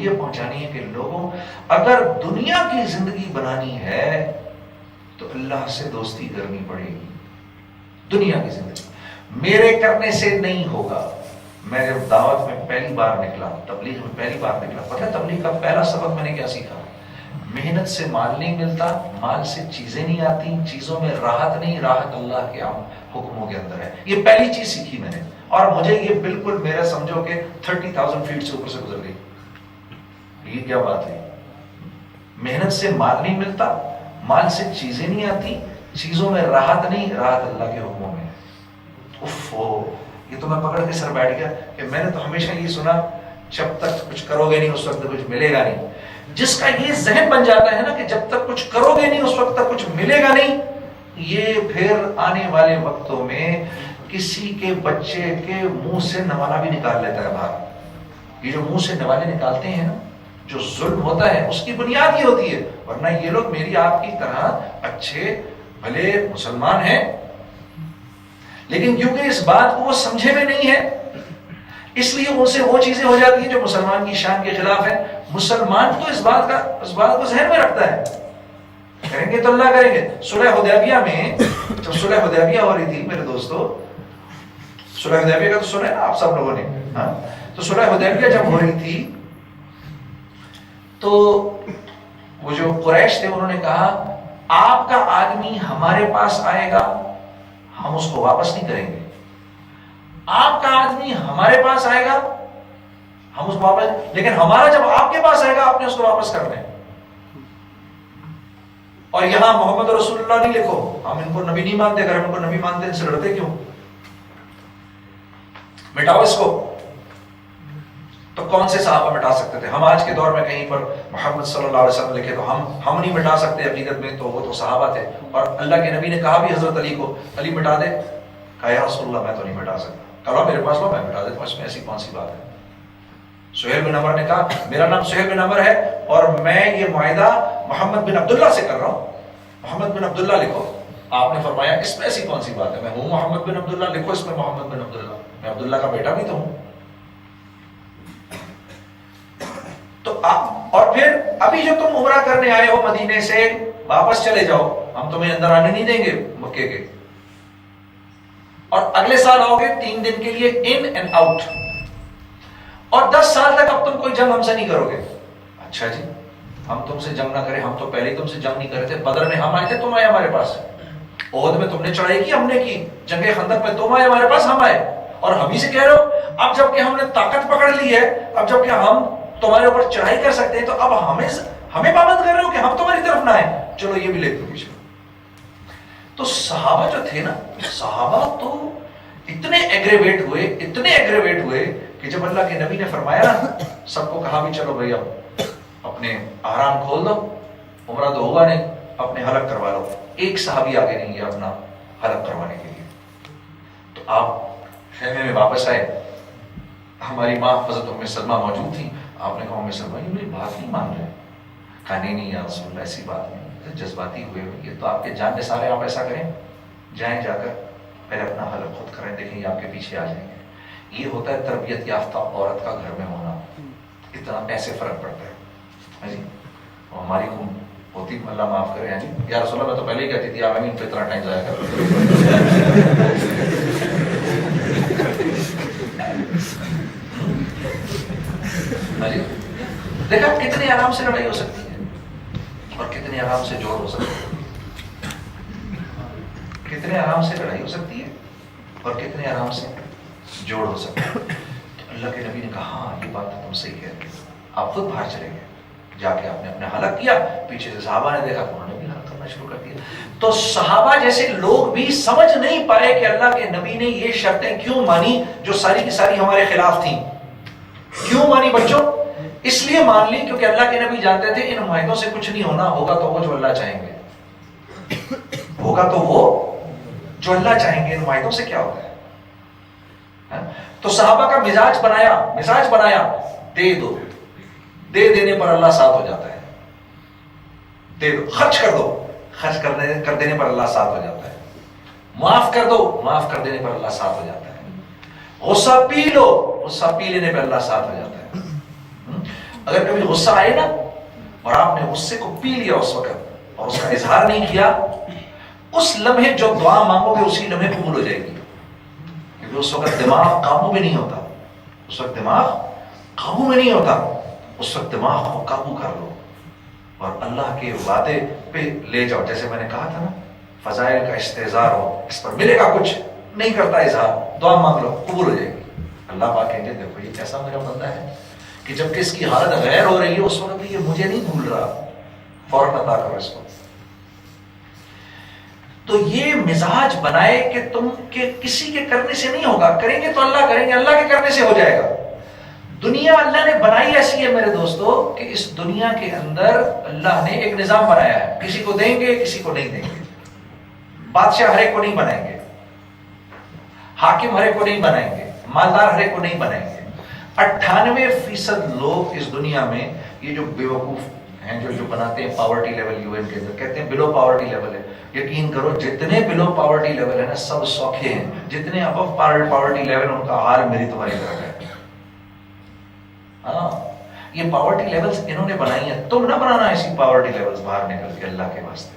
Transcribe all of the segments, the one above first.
یہ پہنچانی ہے کہ لوگوں اگر دنیا کی زندگی بنانی ہے تو اللہ سے دوستی کرنی پڑے گی. دنیا کی زندگی میرے کرنے سے نہیں ہوگا. میں جب دعوت میں پہلی بار نکلا, تبلیغ میں پہلی بار نکلا, پتہ ہے تبلیغ کا پہلا سبق میں نے کیا سیکھا؟ محنت سے مال نہیں ملتا, مال سے چیزیں نہیں آتی, چیزوں میں راحت نہیں, راحت اللہ کے حکموں کے اندر ہے. یہ پہلی چیز سیکھی میں نے, اور مجھے یہ بالکل میرا سمجھو کہ 30,000 فیٹ سے اوپر سے گزر گئی. یہ کیا بات ہے؟ محنت سے مال نہیں ملتا, مال سے چیزیں نہیں آتی, چیزوں میں راحت نہیں, راحت اللہ کے حکموں میں. یہ تو میں پکڑ کے سر بیٹھ گیا کہ میں نے تو ہمیشہ یہ سنا جب تک کچھ کرو گے نہیں اس وقت کچھ ملے گا نہیں. جس کا یہ ذہن بن جاتا ہے نا کہ جب تک کچھ کرو گے نہیں اس وقت تک کچھ ملے گا نہیں, یہ پھر آنے والے وقتوں میں کسی کے بچے کے منہ سے نوالا بھی نکال لیتا ہے باہر. یہ جو منہ سے نوالے نکالتے ہیں نا, جو ظلم ہوتا ہے اس کی بنیاد یہ ہوتی ہے. ورنہ یہ لوگ میری آپ کی طرح اچھے بھلے مسلمان ہیں, لیکن کیونکہ اس بات کو وہ سمجھے میں نہیں ہے اس لیے ان سے وہ چیزیں ہو جاتی ہیں جو مسلمان کی شان کے خلاف ہے. مسلمان تو اس بات کو ذہن میں رکھتا ہے, کریں گے تو اللہ کریں گے. صلح حدیبیہ میں جب صلح حدیبیہ ہو رہی تھی میرے دوستو, صلح حدیبیہ کا تو سنا ہے نا آپ سب لوگوں نے, ہاں, تو صلح حدیبیہ جب ہو رہی تھی تو وہ جو قریش تھے انہوں نے کہا آپ کا آدمی ہمارے پاس آئے گا ہم اس کو واپس نہیں کریں گے, آپ کا آدمی ہمارے پاس آئے گا ہم اس کو واپس, لیکن ہمارا جب آپ کے پاس آئے گا آپ نے اس کو واپس کرنا ہے. اور یہاں محمد رسول اللہ نہیں لکھو, ہم ان کو نبی نہیں مانتے, اگر ہم ان کو نبی مانتے ان سے لڑتے کیوں, مٹاؤ اس کو. تو کون سے صحابہ مٹا سکتے تھے؟ ہم آج کے دور میں کہیں پر محمد صلی اللہ علیہ وسلم لکھے تو ہم نہیں مٹا سکتے عقیدت میں, تو وہ تو صحابہ تھے. اور اللہ کے نبی نے کہا بھی حضرت علی کو, علی مٹا دے, کہا یا رسول اللہ میں تو نہیں مٹا سکتا, کہا میرے پاس لو میں مٹا دیتا ہوں, اس میں ایسی کون سی بات ہے. سہیل بن عمر نے کہا میرا نام سہیل بن عمر ہے اور میں یہ معاہدہ محمد بن عبداللہ سے کر رہا ہوں, محمد بن عبداللہ لکھو. آپ نے فرمایا اس میں ایسی کون سی بات ہے, میں ہوں محمد بن عبداللہ, لکھو اس میں محمد بن عبداللہ, میں عبداللہ کا بیٹا بھی تو ہوں. تو اور پھر ابھی جو تم عمرہ کرنے آئے ہو مدینے سے واپس چلے جاؤ, ہم تمہیں اندر آنے نہیں دیں گے مکے کے, اور اگلے سال آؤ گے 3 دن کے لیے ان اینڈ آؤٹ, اور 10 سال تک اب تم کوئی جنگ ہم سے نہیں کرو گے. اچھا جی, ہم تم سے جنگ نہ کریں, ہم تو پہلے ہی تم سے جنگ نہیں کرے تھے. بدر میں ہم آئے تھے, تم آئے ہمارے پاس. احد میں تم نے چڑھائی کی, ہم نے کی. جنگ خندق میں تم آئے ہمارے پاس, ہم آئے. اور ہم ہی سے کہہ رہے ہو اب جب کہ ہم نے طاقت پکڑ لی ہے, اب جب کہ ہم تمہارے اوپر چڑھائی کر سکتے ہیں, تو اب ہمیں پابند کر رہے ہو کہ ہم تمہاری طرف نہ آئے. چلو یہ بھی لکھ دو پیچھے. تو صحابہ جو تھے نا, صحابہ تو اتنے ایگریویٹ ہوئے کہ جب اللہ کے نبی نے فرمایا نا, سب کو کہا بھی چلو بھائی اب اپنے احرام کھول دو, عمرہ تو ہوا نہیں, اپنے حلق کروا لو. ایک صحابی آگے نہیں گیا اپنا حلق کروانے کے لیے. تو آپ خیمے میں واپس آئے, ہماری ماں حضرت ام سلمہ موجود تھی. آپ نے کہا ام سلمہ یہ میری بات نہیں مان رہے. کہا نہیں یا رسول اللہ ایسی بات نہیں, جذباتی ہوئے, یہ تو آپ کے جاننے سارے, آپ ایسا کریں جائیں جا کر پہلے اپنا حلق خود کریں, دیکھیں یہ آپ کے پیچھے آ جائیں گے. یہ ہوتا ہے تربیت یافتہ عورت کا گھر میں ہونا, اتنا ایسے فرق پڑتا ہے جی. ہماری ہوتی, اللہ معاف کرے ہیں جی, یا رسول اللہ میں تو پہلے ہی کہتی تھی آپ امین پہ اتنا ٹائم ضائع کرتے. دیکھا کتنے آرام سے لڑائی ہو سکتی ہے اور کتنے آرام سے جوڑ ہو سکتا ہے, کتنے آرام سے لڑائی ہو سکتی ہے اور کتنے آرام سے جوڑ ہو سکتا ہے. تو اللہ کے نبی نے کہا ہاں یہ بات تو تم صحیح کہہ رہے. آپ خود باہر چلے گئے, جا کے آپ نے اپنے حلق کیا, پیچھے سے صحابہ نے دیکھا انہوں نے بھی حلق کرنا شروع کر دیا. تو صحابہ جیسے لوگ بھی سمجھ نہیں پائے کہ اللہ کے نبی نے یہ شرطیں کیوں مانی جو ساری کی ساری ہمارے خلاف تھیں. کیوں مانی بچوں؟ اس لیے مان لی کیونکہ اللہ کے نبی جانتے تھے ان معاہدوں سے کچھ نہیں ہونا, ہوگا تو وہ جو اللہ چاہیں گے, ہوگا تو وہ جو اللہ چاہیں گے. ان معاہدوں سے کیا ہوتا ہے؟ تو صحابہ کا مزاج بنایا دے دو, دے دینے پر اللہ ساتھ ہو جاتا ہے. دے دو, خرچ کر دو, خرچ کر دینے پر اللہ ساتھ ہو جاتا ہے. معاف کر دو, معاف کر دینے پر اللہ ساتھ ہو جاتا ہے. غصہ پی لو, غصہ پی لینے پر اللہ ساتھ ہو جاتا ہے. اگر کبھی غصہ آئے نا اور آپ نے غصے کو پی لیا اس وقت اور اس کا اظہار نہیں کیا، اس لمحے جو دعا مانگو گے اسی لمحے قبول ہو جائے گی، کیونکہ اس وقت دماغ قابو میں نہیں ہوتا، اس وقت دماغ قابو میں نہیں ہوتا، اس وقت دماغ کو قابو کر لو اور اللہ کے وعدے پہ لے جاؤ. جیسے میں نے کہا تھا نا، فضائل کا استحضار ہو، اس پر ملے گا کچھ، نہیں کرتا اظہار، دعا مانگ لو قبول ہو جائے گی. اللہ پاک کہیں گے دیکھو یہ کیسا میرا بندہ ہے کہ جب کہ اس کی حالت غیر ہو رہی ہے اس وقت یہ مجھے نہیں بھول رہا، فوراً عطا کرو اس کو. تو یہ مزاج بنائے کہ تم کے کسی کے کرنے سے نہیں ہوگا، کریں گے تو اللہ کریں گے، اللہ کے کرنے سے ہو جائے گا. دنیا اللہ نے بنائی ایسی ہے میرے دوستو کہ اس دنیا کے اندر اللہ نے ایک نظام بنایا ہے، کسی کو دیں گے کسی کو نہیں دیں گے. بادشاہ ہر ایک کو نہیں بنائیں گے، حاکم ہر ایک کو نہیں بنائیں گے، مالدار ہر ایک کو نہیں بنائیں گے. 98% لوگ اس دنیا میں، یہ جو بیوقوف ہیں جو بناتے ہیں پاورٹی لیول UN کے اندر، کہتے ہیں بلو پاورٹی لیول ہے. یقین کرو جتنے بلو پاورٹی لیول ہے نا سب سوکھے ہیں، جتنے ابو پاورٹی لیول ان کا حال میری تمہاری طرح ہے. ہاں یہ پاورٹی لیولز انہوں نے بنائی ہیں، تم نہ بنانا ایسی پاورٹی لیولز باہر نکل کے اللہ کے واسطے.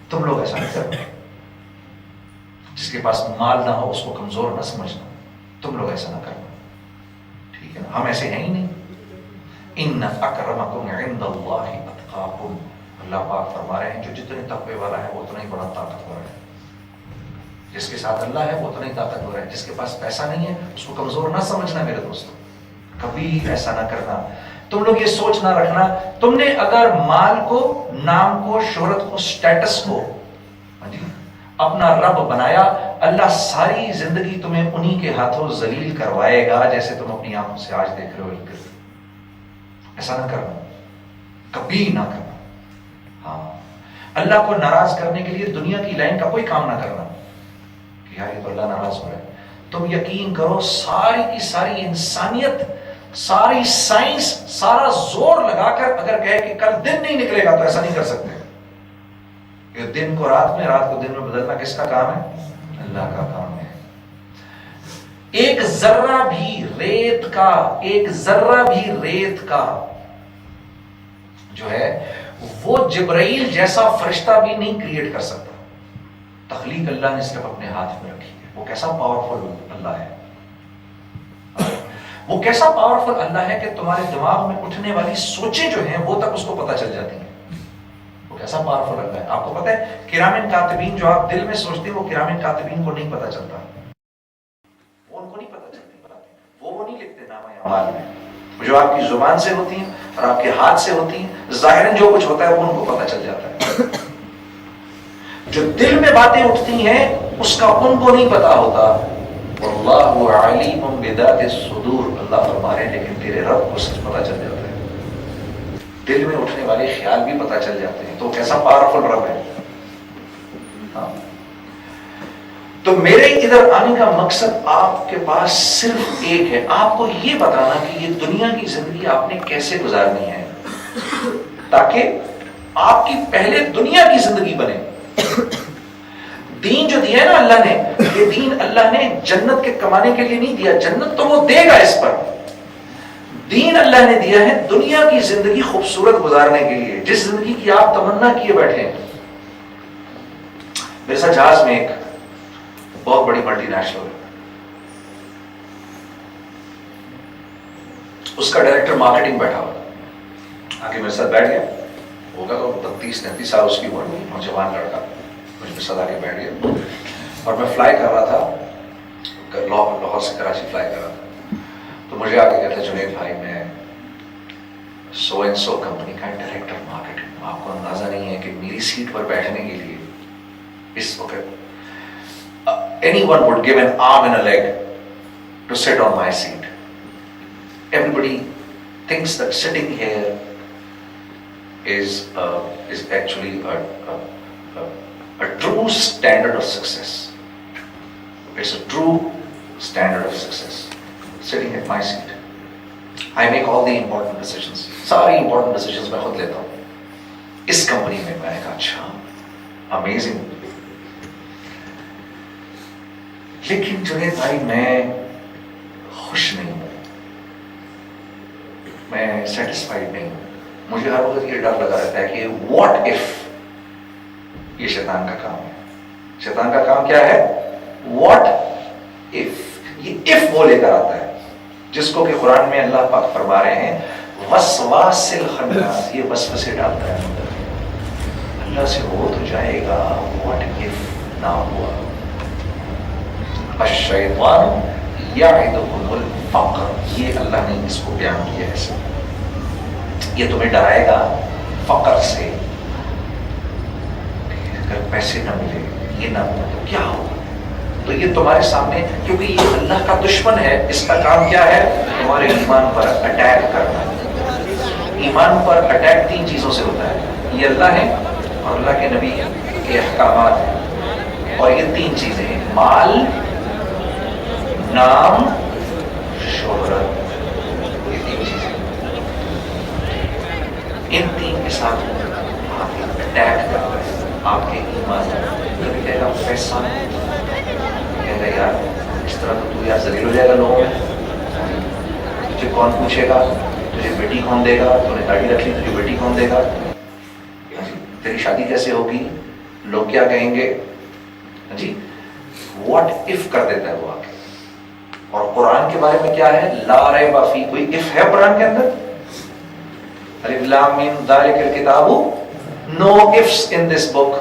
تم لوگ ایسا نہیں کرو، جس کے پاس مال نہ ہو اس کو کمزور نہ سمجھنا، تم لوگ ایسا نہ کرنا، ٹھیک ہے نا؟ ہم ایسے ہیں ہی نہیں. ان اکرمکم عند اللہ اتقاکم، اللہ پاک فرما رہے ہیں جو جتنے تقوی والا ہے وہ اتنا ہی بڑا طاقتور ہے. جس کے ساتھ اللہ ہے وہ اتنا ہی طاقتور ہے. جس کے پاس پیسہ نہیں ہے اس کو کمزور نہ سمجھنا میرے دوستوں، کبھی ایسا نہ کرنا. تم لوگ یہ سوچ نہ رکھنا تم نے اگر مال کو، نام کو، شہرت کو، سٹیٹس کو اپنا رب بنایا، اللہ ساری زندگی تمہیں انہی کے ہاتھوں ذلیل کروائے گا جیسے تم اپنی آنکھوں سے آج دیکھ رہے ہو. ایسا نہ کرنا، کبھی نہ کرنا. ہاں اللہ کو ناراض کرنے کے لیے دنیا کی لائن کا کوئی کام نہ کرنا کہ یار یہ تو اللہ ناراض ہو رہا ہے. تم یقین کرو ساری کی ساری انسانیت، ساری سائنس سارا زور لگا کر اگر کہے کہ کل دن نہیں نکلے گا تو ایسا نہیں کر سکتے. کہ دن کو رات میں، رات کو دن میں بدلنا کس کا کام ہے؟ اللہ کا کام ہے. ایک ذرہ بھی ریت کا، ایک ذرہ بھی ریت کا جو ہے وہ جبرائیل جیسا فرشتہ بھی نہیں کریٹ کر سکتا. تخلیق اللہ نے صرف اپنے ہاتھ میں رکھی ہے. وہ کیسا پاورفل اللہ ہے، وہ کیسا پاورفل اللہ ہے کہ تمہارے دماغ میں اٹھنے والی سوچیں جو ہیں وہ تک اس کو پتہ چل جاتی ہیں. وہ کیسا پاورفل اللہ ہے. آپ کو پتہ ہے کرامن کاتبین جو آپ دل میں سوچتے ہیں وہ کرامن کاتبین کو نہیں پتہ چلتا، وہ ان کو نہیں پتہ چلتی، وہ نہیں لکھتے نامہ اعمال میں. جو آپ کی زبان سے ہوتی ہیں اور آپ کے ہاتھ سے ہوتی ہیں، ظاہراً جو کچھ ہوتا ہے وہ ان کو پتہ چل جاتا ہے. جو دل میں باتیں اٹھتی ہیں اس کا ان کو نہیں پتا ہوتا. واللہ علیم بذات الصدور، اللہ فرما رہے ہیں لیکن تیرے رب کو سچ پتا چل جاتا ہے، دل میں اٹھنے والے خیال بھی پتا چل جاتے ہیں. تو کیسا پاورفل رب ہے. ہاں تو میرے ادھر آنے کا مقصد آپ کے پاس صرف ایک ہے، آپ کو یہ بتانا کہ یہ دنیا کی زندگی آپ نے کیسے گزارنی ہے تاکہ آپ کی پہلے دنیا کی زندگی بنے. دین جو دیا ہے نا اللہ نے، یہ دین اللہ نے جنت کے کمانے کے لیے نہیں دیا، جنت تو وہ دے گا اس پر. دین اللہ نے دیا ہے دنیا کی زندگی خوبصورت گزارنے کے لیے، جس زندگی کی آپ تمنا کیے بیٹھے ہیں. میرے ساتھ جہاز میں ایک بہت بڑی ملٹی نیشنل ہے، اس کا ڈائریکٹر مارکیٹنگ بیٹھا ہوا، آ کے میرے ساتھ بیٹھ گیا. ہوگا تو 32-33 سال اس کی عمر، نوجوان لڑکا مجھ پہ صدا کے بیٹھ گیا. اور میں فلائی کر رہا تھا، لاہور سے کراچی فلائی کر رہا تھا. تو مجھے آ کے کہتا جنید بھائی میں سو اینڈ سو کمپنی کا ڈائریکٹر مارکیٹنگ، آپ کو اندازہ نہیں ہے کہ میری سیٹ پر بیٹھنے کے لیے اس وقت anyone would give an arm and a leg to sit on my seat. Everybody thinks that sitting here is actually a true standard of success. It's a true standard of success. Sitting at my seat. I make all the important decisions. ساری important decisions میں خود لیتا ہوں. اس company میں میں نے کہا اچھا amazing. لیکن جنید بھائی میں خوش نہیں ہوں. میں سیٹسفائڈ نہیں ہوں. مجھے ہر وقت یہ ڈر لگا رہتا ہے کہ واٹ اف. یہ شیطان کا کام ہے. شیطان کا کام کیا ہے؟ What if. یہ اف وہ لے کر آتا ہے جس کو کہ قرآن میں اللہ پاک فرما رہے ہیں وسواس الخناس. یہ وسوسے ڈالتا ہے اللہ سے ہو تو جائے گا, واٹ اف نہ ہوا. الشیطان یعدکم الفقر. یہ اللہ نے اس کو بیان کیا ہے. یہ تمہیں ڈرائے گا فقر سے, اگر پیسے نہ ملے, یہ نہ ہو تو کیا ہوگا. تو یہ تمہارے سامنے, کیونکہ یہ اللہ کا دشمن ہے, اس کا کام کیا ہے؟ تمہارے ایمان پر اٹیک کرنا. ایمان پر اٹیک 3 چیزوں سے ہوتا ہے. یہ اللہ ہے اور اللہ کے نبی کے احکامات ہیں, اور یہ 3 چیزیں ہیں, مال, نام, شہرت. یہ 3 چیزیں, ان 3 کے ساتھ آپ اٹیک کرتا ہے آپ کے ایمان. کبھی کہے گا پیسہ, کہے گا یار اس طرح تو یار ذلیل ہو جائے گا لوگوں میں. تجھے کون پوچھے گا, تجھے بیٹی کون دے گا, تو نے داڑھی رکھ لی تجھے بیٹی کون دے گا, تیری شادی کیسے ہوگی, لوگ کیا کہیں گے. جی واٹ اف کر دیتا ہے وہ آگے. اور قرآن کے بارے میں کیا ہے؟ لا ریب فیہ. کوئی اف ہے قرآن کے اندر؟ الف لام میم ذالک الکتاب, no ifs in this book,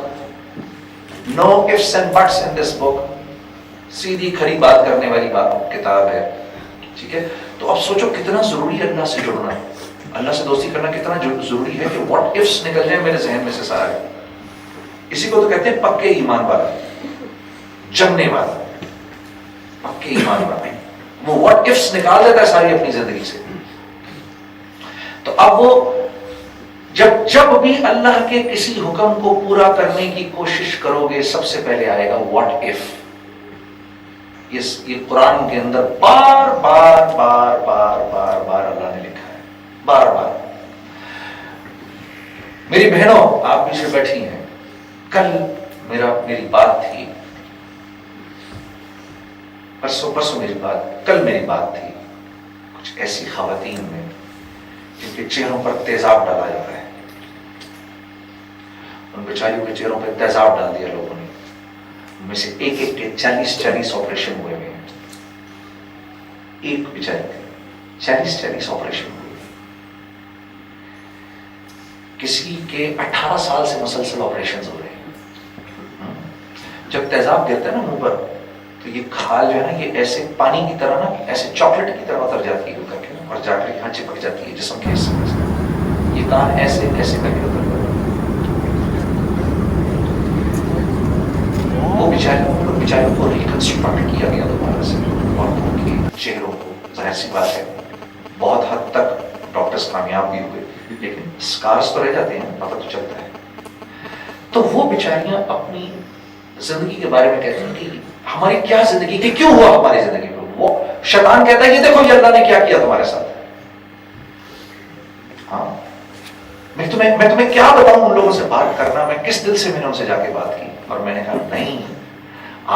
no ifs and buts in this book. سیدھی کھری بات کرنے والی بات کتاب ہے. ٹھیک ہے, تو اب سوچو کتنا ضروری ہے اللہ سے جڑنا, اللہ سے دوستی کرنا کتنا ضروری ہے کہ واٹ ifs نکل جائے میرے ذہن میں سے سارا. اسی کو تو کہتے ہیں پکے ایمان والا, جمنے والا, پکے ایمان والا. وہ واٹ ifs نکال دیتا ہے ساری اپنی زندگی سے. تو اب وہ جب بھی اللہ کے کسی حکم کو پورا کرنے کی کوشش کرو گے, سب سے پہلے آئے گا واٹ اف. یہ قرآن کے اندر بار بار بار بار بار بار اللہ نے لکھا ہے, بار بار. میری بہنوں, آپ پیچھے بیٹھی ہیں, کل میری بات تھی, پرسوں میری بات, کل میری بات تھی کچھ ایسی خواتین میں جن کے چہروں پر تیزاب ڈالا جا رہا ہے. ان بیچاریوں کے چہروں پہ تیزاب ڈال دیا لوگوں نے. ان میں سے ایک کے 40 آپریشن ہوئے ہیں. ایک بیچاری کے 40 آپریشن ہوئے. کسی کے 18 سال سے مسلسل آپریشن ہو رہے ہیں. جب تیزاب گرتا ہے نا منہ پر, تو یہ کھال جو ہے نا, یہ ایسے پانی کی طرح نا, ایسے چاکلیٹ کی طرح اتر جاتی ہے کر کے, اور جا کر یہاں چپک جاتی ہے جسم کے حصے میں. یہ کان ایسے ایسے کر کے اتر جاتا ہے. وہ بیچاروں کو ریکنسٹرکٹ کیا گیا دوبارہ سے, اور ان کے چہروں کو, ظاہر سی بات ہے بہت حد تک ڈاکٹرز کامیاب بھی ہوئے, لیکن سکارز تو رہ جاتے ہیں, پتہ تو چلتا ہے. تو وہ بیچاریاں اپنی زندگی کے بارے میں کہتی ہیں کہ ہماری کیا زندگی, کہ کیوں ہوا ہماری زندگی میں. وہ شیطان کہتا ہے یہ دیکھو یہ اللہ نے کیا کیا تمہارے ساتھ. ہاں, میں تمہیں کیا بتاؤں ان لوگوں سے بات کرنا, میں کس دل سے میں نے ان سے جا کے بات کی. اور میں نے کہا نہیں,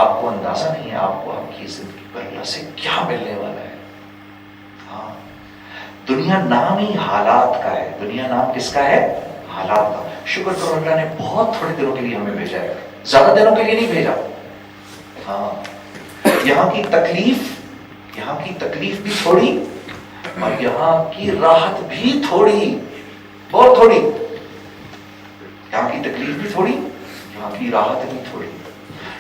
آپ کو اندازہ نہیں ہے آپ کو آپ کی زندگی پر اللہ سے کیا ملنے والا ہے. ہاں, دنیا نام ہی حالات کا ہے. دنیا نام کس کا ہے؟ حالات کا. شکر کرو اللہ نے بہت تھوڑے دنوں کے لیے ہمیں بھیجا ہے, زیادہ دنوں کے لیے نہیں بھیجا. ہاں, یہاں کی تکلیف بھی تھوڑی, اور یہاں کی راحت بھی تھوڑی, بہت تھوڑی. یہاں کی تکلیف بھی تھوڑی, یہاں کی راحت بھی تھوڑی.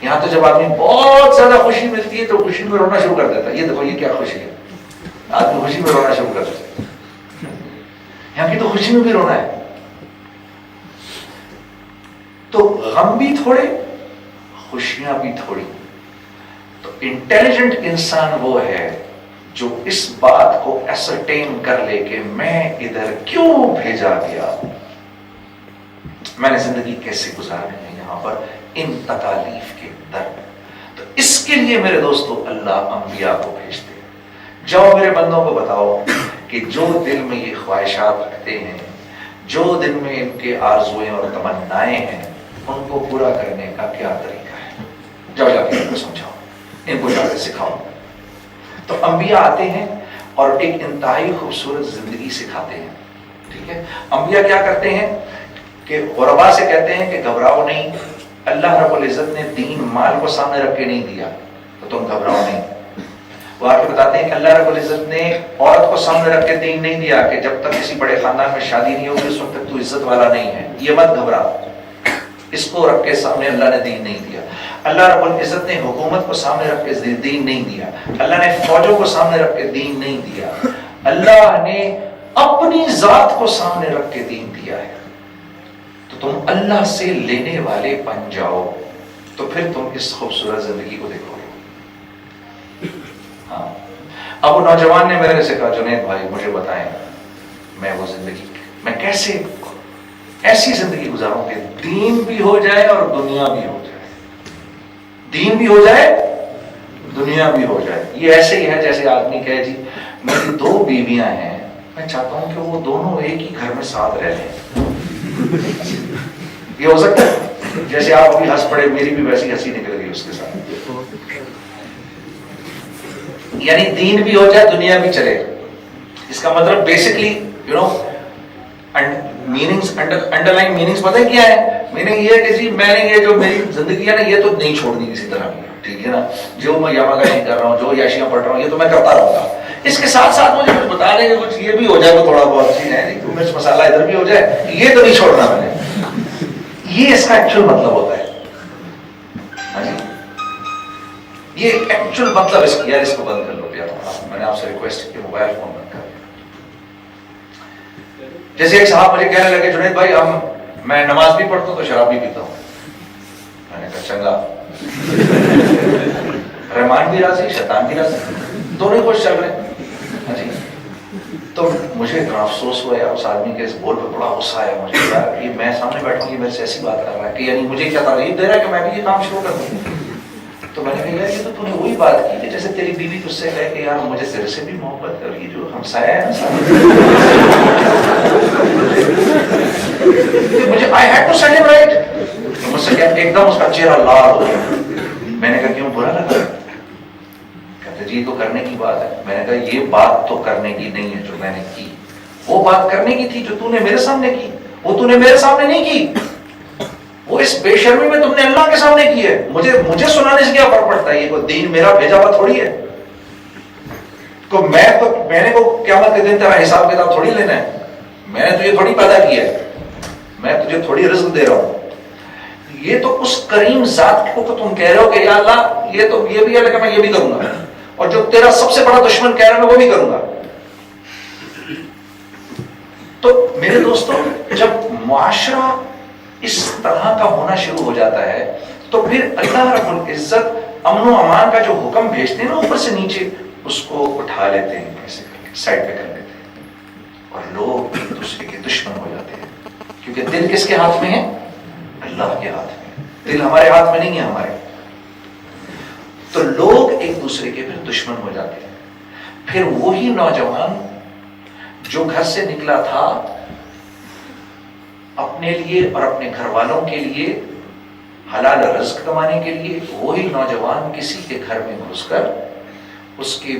یہاں تو جب آدمی بہت زیادہ خوشی ملتی ہے تو خوشی میں رونا شروع کر دیتا ہے. یہ دیکھو یہ کیا خوشی ہے, آدمی خوشی میں رونا شروع کر دیتا ہے. یہاں کی تو خوشی میں بھی رونا ہے. تو غم بھی تھوڑے, خوشیاں بھی تھوڑی. تو انٹیلیجنٹ انسان وہ ہے جو اس بات کو ایسرٹین کر لے کہ میں ادھر کیوں بھیجا گیا, میں نے زندگی کیسے گزارنی ہے یہاں پر ان تکالیف کے اندر. تو اس کے لیے میرے دوستو اللہ انبیاء کو بھیجتے ہیں. جاؤ میرے بندوں کو بتاؤ کہ جو دل میں یہ خواہشات رکھتے ہیں, جو دل میں ان کے آرزویں اور تمنائیں ہیں, ان کو پورا کرنے کا کیا طریقہ ہے. جاؤ جا کے ان کو سمجھاؤ, ان کو جا کے سکھاؤ. تو انبیاء آتے ہیں اور ایک انتہائی خوبصورت زندگی سکھاتے ہیں. ٹھیک ہے. انبیاء کیا کرتے ہیں کہ غربا سے کہتے ہیں کہ گھبراؤ نہیں, اللہ رب العزت نے دین مال کو سامنے رکھ کے نہیں دیا تو تم گھبراؤ نہیں. وہ آ کے بتاتے ہیں کہ اللہ رب العزت نے عورت کو سامنے رکھ کے دین نہیں دیا کہ جب تک کسی بڑے خاندان میں شادی نہیں ہوگی اس وقت تک تو عزت والا نہیں ہے, یہ مت گھبرا. اس کو رکھ کے سامنے اللہ نے دین نہیں دیا. اللہ رب العزت نے حکومت کو سامنے رکھ کے دین نہیں دیا. اللہ نے فوجوں کو سامنے رکھ کے دین نہیں دیا. اللہ نے اپنی ذات کو سامنے رکھ کے دین دیا ہے. تو تم اللہ سے لینے والے بن جاؤ تو پھر تم اس خوبصورت زندگی کو دیکھو گے. ہاں, اب وہ نوجوان نے میرے سے کہا جنید بھائی مجھے بتائیں میں وہ زندگی میں کیسے ایسی زندگی گزاروں کہ دین بھی ہو جائے اور دنیا بھی ہو جائے. دین بھی ہو جائے دنیا بھی ہو جائے. یہ ایسے ہی ہے جیسے آدمی کہے جی میری 2 بیویاں ہیں, میں چاہتا ہوں کہ وہ دونوں ایک ہی گھر میں ساتھ رہ لیں. یہ ہو سکتا ہے؟ جیسے آپ ابھی ہنس پڑے میری بھی ویسی ہنسی نکل گئی اس کے ساتھ. یعنی دین بھی ہو جائے دنیا بھی چلے. اس کا مطلب basically meanings under line meanings پتہ ہے کیا ہے؟ میننگ یہ ہے کہ جی میں نے یہ جو میری زندگی ہے نا یہ تو نہیں چھوڑنی کسی طرح کی. ٹھیک ہے نا, جو میں یما گاہی کر رہا ہوں, جو یاشیاں پڑھ رہا ہوں, یہ تو میں کرتا رہوں گا. اس کے ساتھ ساتھ مجھے کچھ بتا دیں کہ کچھ یہ بھی ہو جائے تو تھوڑا بہت چیز ہے, مرچ مسالہ ادھر بھی ہو جائے, یہ تو نہیں چھوڑنا میں نے. یہ اس کا ایکچوئل مطلب ہوتا ہے. ہاں جی, یہ ایکچوئل مطلب اس کی. یار اس کو بند کر لو یار, میں نے آپ سے ریکویسٹ کی موبائل فون بند کر. جیسے ایک صاحب مجھے کہنے لگے جنید بھائی میں نماز بھی پڑھتا ہوں تو شراب بھی پیتا ہوں. میں نے کہا چنگا, رحمان بھی راضی شیطان بھی راضی, دونوں خوش چل رہے ہیں. ہاں جی, تو مجھے اتنا افسوس ہوا اس آدمی کے اس بول پہ بڑا غصہ آیا مجھے کہ میں سامنے بیٹھا ہوں یہ میرے سے ایسی بات کر رہا ہے کہ یعنی مجھے کیا ترغیب دے رہا ہے کہ میں بھی یہ کام شروع کر دوں. تو میں نے کہا یار یہ تو نے وہی بات کی کہ جیسے تیری بیوی تجھ سے کہے کہ یار مجھے تیرے سے بھی محبت ہے, اور یہ جو ہمسایہ ہے مجھے I had to celebrate. مجھ سے کیا ایک دم اس کا چہرہ لال ہو گیا. میں نے کہا کیوں برا لگا؟ کہتے جی یہ تو کرنے کی بات ہے. میں نے کہا یہ بات تو کرنے کی نہیں ہے جو میں نے کی, وہ بات کرنے کی تھی جو تو نے میرے سامنے کی, وہ تو نے میرے سامنے نہیں کی. وہ اس بے شرمی میں تم نے اللہ کے سامنے کی ہے. مجھے سنانے سے کیا فرق پڑتا ہے؟ یہ کوئی دین میرا بھیجا ہوا تھوڑی ہے. میں نے کو قیامت کے دن تیرا حساب کتاب تھوڑی لینا ہے. میں نے تجھے تھوڑی پیدا کیا ہے, میں تجھے تھوڑی رزق دے رہا ہوں. یہ تو اس کریم ذات کو تم کہہ رہے ہو کہ یا اللہ یہ بھی ہے لیکن میں یہ بھی کروں گا, اور جو تیرا سب سے بڑا دشمن کہہ رہا ہے میں وہ بھی کروں گا. تو میرے دوستوں جب معاشرہ اس طرح کا ہونا شروع ہو جاتا ہے تو پھر اللہ رب العزت امن و امان کا جو حکم بھیجتے ہیں نا اوپر سے نیچے, اس کو اٹھا لیتے ہیں, ایسے سائڈ پہ کر لیتے ہیں, اور لوگ ایک دوسرے کے دشمن ہو جاتے ہیں. کیونکہ دل کس کے ہاتھ میں ہے؟ اللہ کے ہاتھ میں. دل ہمارے ہاتھ میں نہیں ہے ہمارے. تو لوگ ایک دوسرے کے پھر دشمن ہو جاتے ہیں. پھر وہی نوجوان جو گھر سے نکلا تھا اپنے لیے اور اپنے گھر والوں کے لیے حلال رزق کمانے کے لیے, وہی نوجوان کسی کے گھر میں گھس کر اس کی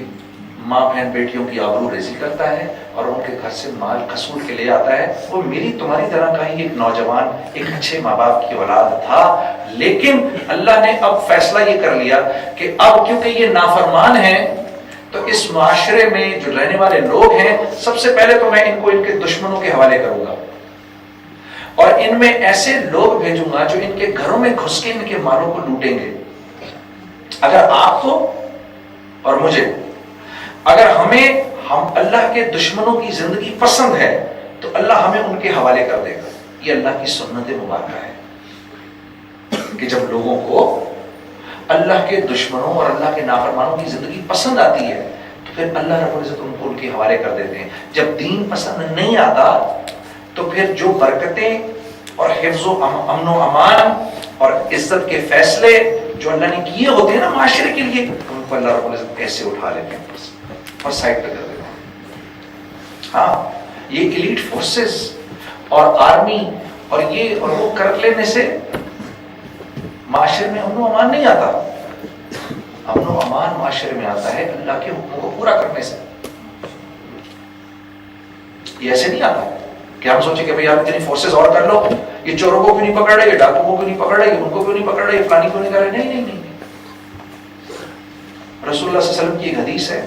ماں بہن بیٹیوں کی آبرو ریزی کرتا ہے اور ان کے گھر سے مال کسول کے لے آتا ہے. وہ میری تمہاری طرح کا ہی ایک نوجوان ایک اچھے ماں باپ کی اولاد تھا, لیکن اللہ نے اب فیصلہ یہ کر لیا کہ اب کیونکہ یہ نافرمان ہیں تو اس معاشرے میں جو رہنے والے لوگ ہیں سب سے پہلے تو میں ان کو ان کے دشمنوں کے حوالے کروں گا, اور ان میں ایسے لوگ بھیجوں گا جو ان کے گھروں میں گھس کے ان کے مالوں کو لوٹیں گے. اگر آپ کو اور مجھے, اگر ہم اللہ کے دشمنوں کی زندگی پسند ہے تو اللہ ہمیں ان کے حوالے کر دے گا. یہ اللہ کی سنت مبارکہ ہے کہ جب لوگوں کو اللہ کے دشمنوں اور اللہ کے نافرمانوں کی زندگی پسند آتی ہے تو پھر اللہ رب العزت ان کو ان کے حوالے کر دیتے ہیں. جب دین پسند نہیں آتا تو پھر جو برکتیں اور حفظ و امن و امان اور عزت کے فیصلے جو اللہ نے کیے ہوتے ہیں نا معاشرے کے لیے, ان کو اللہ رب العزت ایسے اٹھا لیتے ہیں اور سائڈ پہ کر دیتے ہیں. ہاں, یہ ایلیٹ فورسز اور آرمی اور یہ اور وہ کر لینے سے معاشرے میں امن و امان نہیں آتا. امن و امان معاشرے میں آتا ہے اللہ کے حکموں کو پورا کرنے سے. یہ ایسے نہیں آتا کہ ہم سوچیں کہ بھئی آپ اتنی فورسز اور کر لو، یہ چوروں کو کیوں نہیں پکڑ رہے، یہ ڈاکو کو کیوں نہیں پکڑ رہے، ان کو کیوں نہیں پکڑ رہے، یہ فلانی کو نہیں کر رہے. نہیں نہیں نہیں. رسول اللہ صلی اللہ علیہ وسلم کی ایک حدیث ہے